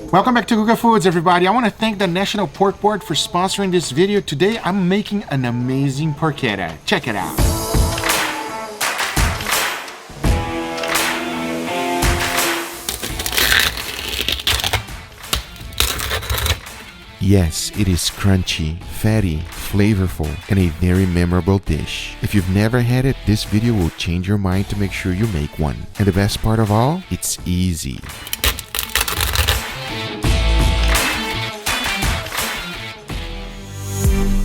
Welcome back to Guga Foods, everybody. I want to thank the National Pork Board for sponsoring this video. Today, I'm making an amazing porchetta. Check it out. Yes, it is crunchy, fatty, flavorful, and a very memorable dish. If you've never had it, this video will change your mind to make sure you make one. And the best part of all, it's easy.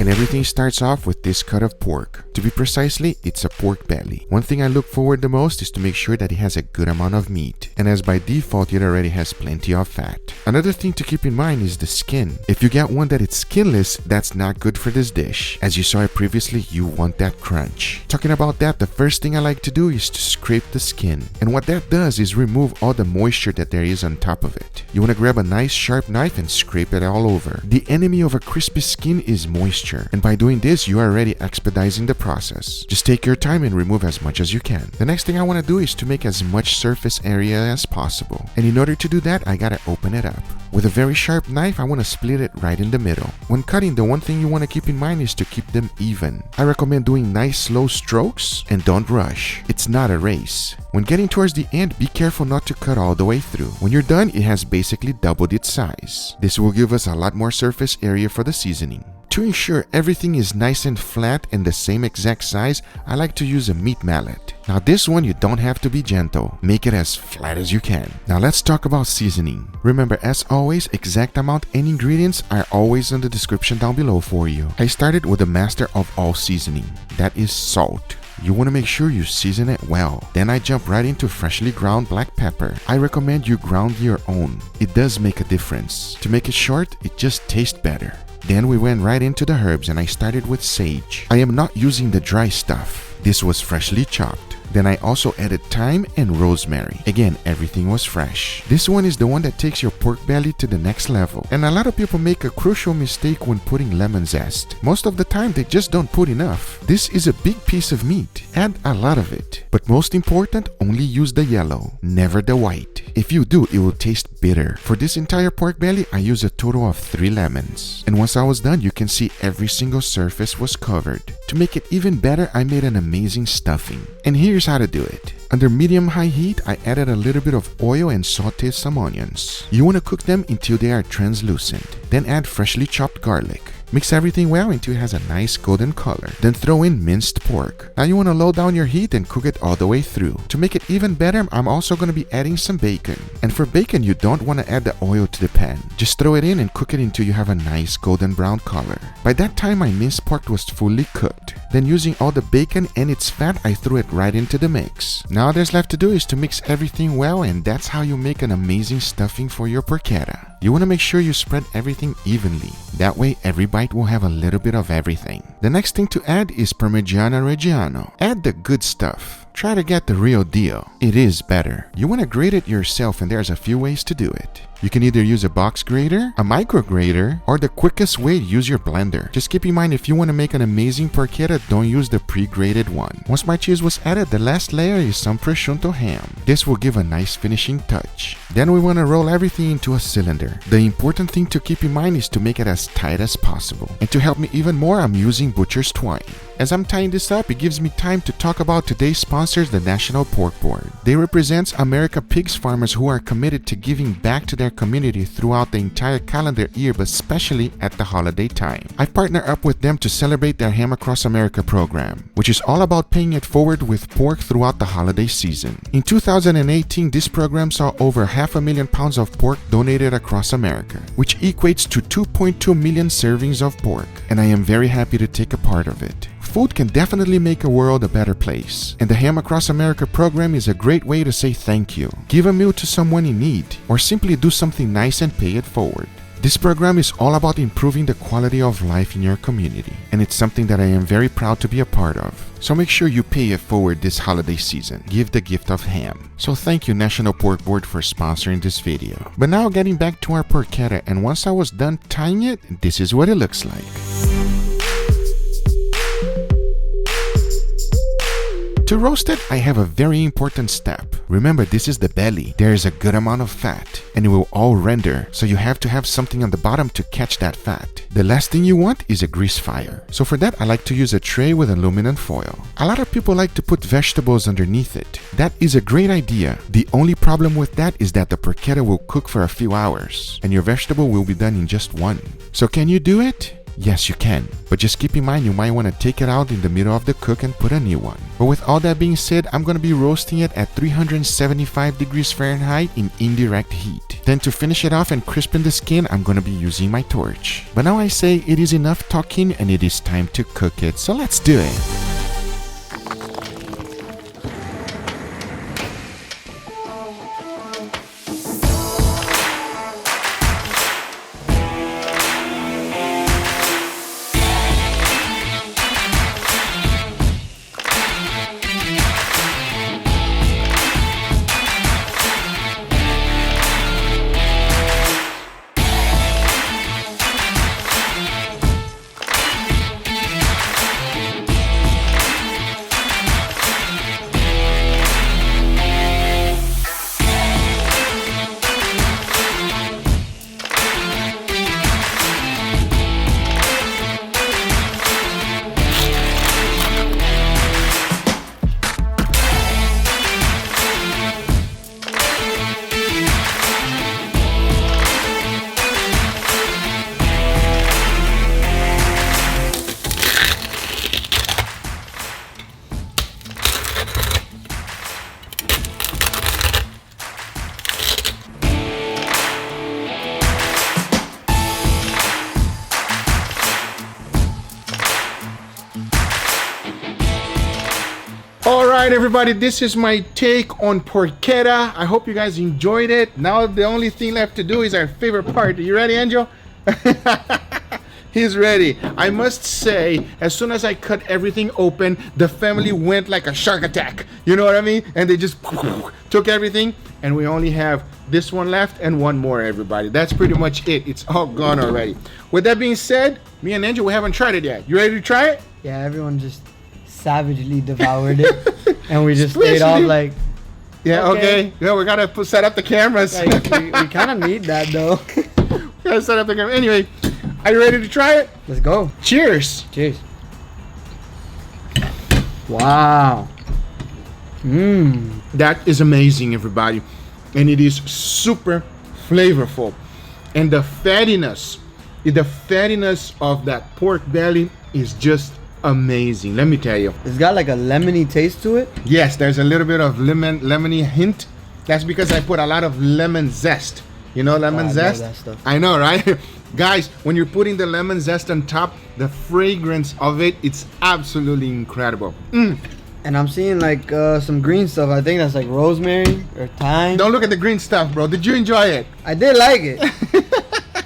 And everything starts off with this cut of pork. To be precisely, it's a pork belly. One thing I look forward the most is to make sure that it has a good amount of meat. And as by default, it already has plenty of fat. Another thing to keep in mind is the skin. If you get one that is skinless, that's not good for this dish. As you saw it previously, you want that crunch. Talking about that, the first thing I like to do is to scrape the skin. And what that does is remove all the moisture that there is on top of it. You want to grab a nice sharp knife and scrape it all over. The enemy of a crispy skin is moisture. And by doing this, you are already expediting the process. Just take your time and remove as much as you can. The next thing I want to do is to make as much surface area as possible. And in order to do that, I gotta open it up. With a very sharp knife, I want to split it right in the middle. When cutting, the one thing you want to keep in mind is to keep them even. I recommend doing nice slow strokes and don't rush. It's not a race. When getting towards the end, be careful not to cut all the way through. When you're done, it has basically doubled its size. This will give us a lot more surface area for the seasoning. To ensure everything is nice and flat and the same exact size, I like to use a meat mallet. Now this one, you don't have to be gentle. Make it as flat as you can. Now let's talk about seasoning. Remember, as always, exact amount and ingredients are always in the description down below for you. I started with the master of all seasoning. That is salt. You want to make sure you season it well. Then I jump right into freshly ground black pepper. I recommend you ground your own. It does make a difference. To make it short, it just tastes better. Then we went right into the herbs and I started with sage. I am not using the dry stuff. This was freshly chopped. Then I also added thyme and rosemary. Again, everything was fresh. This one is the one that takes your pork belly to the next level. And a lot of people make a crucial mistake when putting lemon zest. Most of the time, they just don't put enough. This is a big piece of meat. Add a lot of it. But most important, only use the yellow, never the white. If you do, it will taste bitter. For this entire pork belly, I used a total of 3 lemons. And once I was done, you can see every single surface was covered. To make it even better, I made an amazing stuffing. And here's how to do it. Under medium-high heat, I added a little bit of oil and sauteed some onions. You want to cook them until they are translucent. Then add freshly chopped garlic. Mix everything well until it has a nice golden color. Then throw in minced pork. Now you want to low down your heat and cook it all the way through. To make it even better, I'm also going to be adding some bacon. And for bacon, you don't want to add the oil to the pan. Just throw it in and cook it until you have a nice golden brown color. By that time, my minced pork was fully cooked. Then using all the bacon and its fat, I threw it right into the mix. Now all there's left to do is to mix everything well, and that's how you make an amazing stuffing for your porchetta. You want to make sure you spread everything evenly. That way, every bite will have a little bit of everything. The next thing to add is Parmigiano Reggiano. Add the good stuff. Try to get the real deal. It is better. You want to grate it yourself, and there's a few ways to do it. You can either use a box grater, a micro grater, or the quickest way, use your blender. Just keep in mind, if you want to make an amazing porchetta, don't use the pre-grated one. Once my cheese was added, the last layer is some prosciutto ham. This will give a nice finishing touch. Then we want to roll everything into a cylinder. The important thing to keep in mind is to make it as tight as possible. And to help me even more, I'm using butcher's twine. As I'm tying this up, it gives me time to talk about today's sponsors, the National Pork Board. They represent America pigs farmers who are committed to giving back to their community throughout the entire calendar year, but especially at the holiday time. I partner up with them to celebrate their Ham Across America program, which is all about paying it forward with pork throughout the holiday season. In 2018, this program saw over 500,000 pounds of pork donated across America, which equates to 2.2 million servings of pork, and I am very happy to take a part of it. Food can definitely make a world a better place, and the Ham Across America program is a great way to say thank you, give a meal to someone in need, or simply do something nice and pay it forward. This program is all about improving the quality of life in your community, and it's something that I am very proud to be a part of. So make sure you pay it forward this holiday season. Give the gift of ham. So thank you, National Pork Board, for sponsoring this video. But now getting back to our porchetta, and once I was done tying it, this is what it looks like. To roast it, I have a very important step. Remember, this is the belly. There is a good amount of fat, and it will all render, so you have to have something on the bottom to catch that fat. The last thing you want is a grease fire. So for that, I like to use a tray with aluminum foil. A lot of people like to put vegetables underneath it. That is a great idea. The only problem with that is that the porchetta will cook for a few hours, and your vegetable will be done in just one. So can you do it? Yes, you can, but just keep in mind you might want to take it out in the middle of the cook and put a new one. But with all that being said, I'm going to be roasting it at 375 degrees Fahrenheit in indirect heat. Then to finish it off and crispen the skin, I'm going to be using my torch. But now I say it is enough talking and it is time to cook it, so let's do it. Alright everybody, this is my take on porchetta. I hope you guys enjoyed it. Now the only thing left to do is our favorite part. Are you ready, Angel? He's ready. I must say, as soon as I cut everything open, the family went like a shark attack. You know what I mean? And they just took everything, and we only have this one left and one more, everybody. That's pretty much it. It's all gone already. With that being said, me and Angel, we haven't tried it yet. You ready to try it? Yeah, everyone just savagely devoured it. And we just stayed off like... Yeah, okay. Yeah, we gotta set up the cameras. Like, we kind of need that though. We gotta set up the camera. Anyway, are you ready to try it? Let's go. Cheers. Cheers. Wow. Mmm. That is amazing, everybody. And it is super flavorful. And the fattiness of that pork belly is just amazing. Let me tell you. It's got like a lemony taste to it. Yes, there's a little bit of lemony hint. That's because I put a lot of lemon zest. You know lemon zest? I love that stuff. I know, right? Guys, when you're putting the lemon zest on top, the fragrance of it, it's absolutely incredible. And I'm seeing like some green stuff. I think that's like rosemary or thyme. Don't look at the green stuff, bro. Did you enjoy it? I did like it.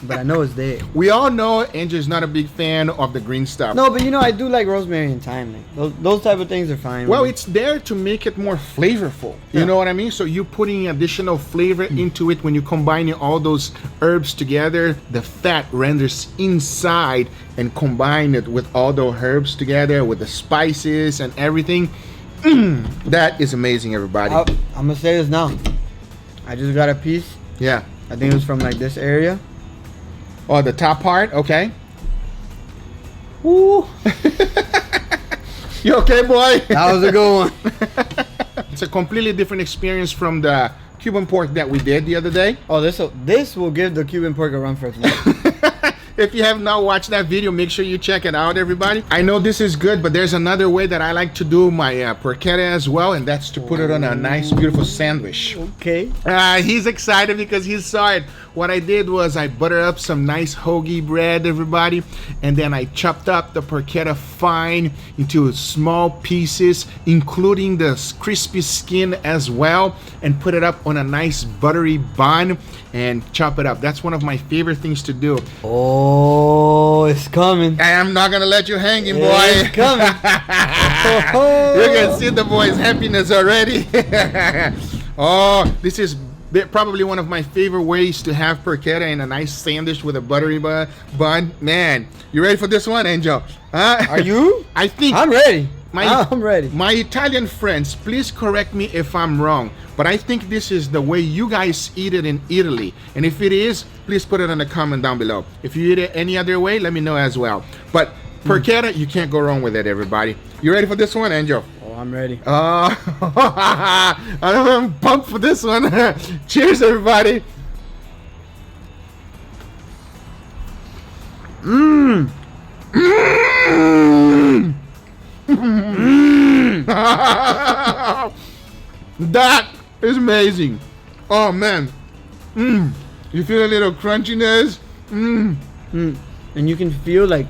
But I know it's there. We all know Andrew's not a big fan of the green stuff. No, but you know, I do like rosemary and thyme. Like, those type of things are fine. Well, it's there to make it more flavorful. You know what I mean? So you're putting additional flavor into it when you're combining all those herbs together. The fat renders inside and combine it with all the herbs together with the spices and everything. That is amazing, everybody. I'm gonna say this now. I just got a piece. Yeah. I think it was from like this area. Oh, the top part? Okay. Woo. You okay, boy? That was a good one. It's a completely different experience from the Cuban pork that we did the other day. Oh, this will give the Cuban pork a run for its money. If you have not watched that video, make sure you check it out, everybody. I know this is good, but there's another way that I like to do my porchetta as well, and that's to put it on a nice, beautiful sandwich. Okay. He's excited because he saw it. What I did was I buttered up some nice hoagie bread, everybody, and then I chopped up the porchetta fine into small pieces, including the crispy skin as well, and put it up on a nice buttery bun and chop it up. That's one of my favorite things to do. Oh, it's coming. I'm not gonna let you hanging, boy. It's coming. You can see the boy's happiness already. Oh, this is probably one of my favorite ways to have porchetta in a nice sandwich with a buttery bun. Man, you ready for this one, Angel? Huh? Are you? I think. I'm ready. I'm ready. My Italian friends, please correct me if I'm wrong, but I think this is the way you guys eat it in Italy. And if it is, please put it in the comment down below. If you eat it any other way, let me know as well. But porchetta, you can't go wrong with it, everybody. You ready for this one, Angel? Oh, I'm ready. I'm pumped for this one. Cheers, everybody. Mmm. Mmm. That is amazing. Oh man. You feel a little crunchiness. And you can feel like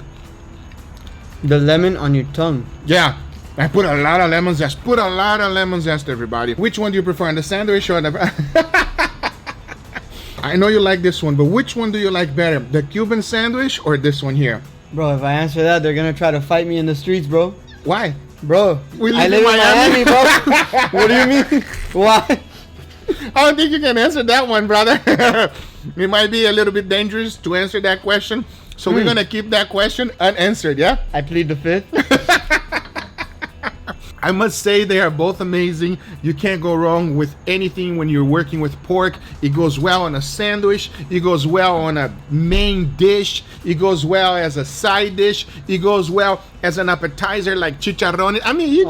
the lemon on your tongue. Yeah, I put a lot of lemon zest. Put a lot of lemon zest, everybody. Which one do you prefer, the sandwich or the I know you like this one, but which one do you like better, the Cuban sandwich or this one here? Bro, if I answer that, they're gonna try to fight me in the streets, bro. Why? Bro, We I live live in Miami, bro. What do you mean? Why? I don't think you can answer that one, brother. It might be a little bit dangerous to answer that question. So we're gonna keep that question unanswered, yeah? I plead the fifth. I must say they are both amazing. You can't go wrong with anything when you're working with pork. It goes well on a sandwich. It goes well on a main dish. It goes well as a side dish. It goes well as an appetizer like chicharrones. I mean,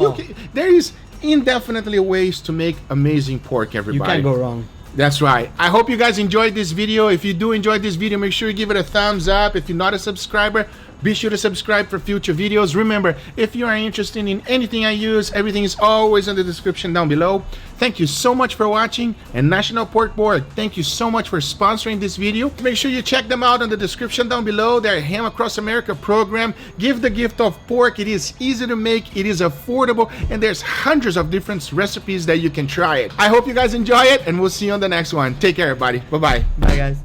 there is indefinitely ways to make amazing pork, everybody. You can't go wrong. That's right. I hope you guys enjoyed this video. If you do enjoy this video, make sure you give it a thumbs up. If you're not a subscriber, be sure to subscribe for future videos. Remember, if you are interested in anything I use, everything is always in the description down below. Thank you so much for watching. And National Pork Board, thank you so much for sponsoring this video. Make sure you check them out in the description down below. Their HIM Across America program. Give the gift of pork. It is easy to make. It is affordable. And there's hundreds of different recipes that you can try it. I hope you guys enjoy it. And we'll see you on the next one. Take care, everybody. Bye-bye. Bye, guys.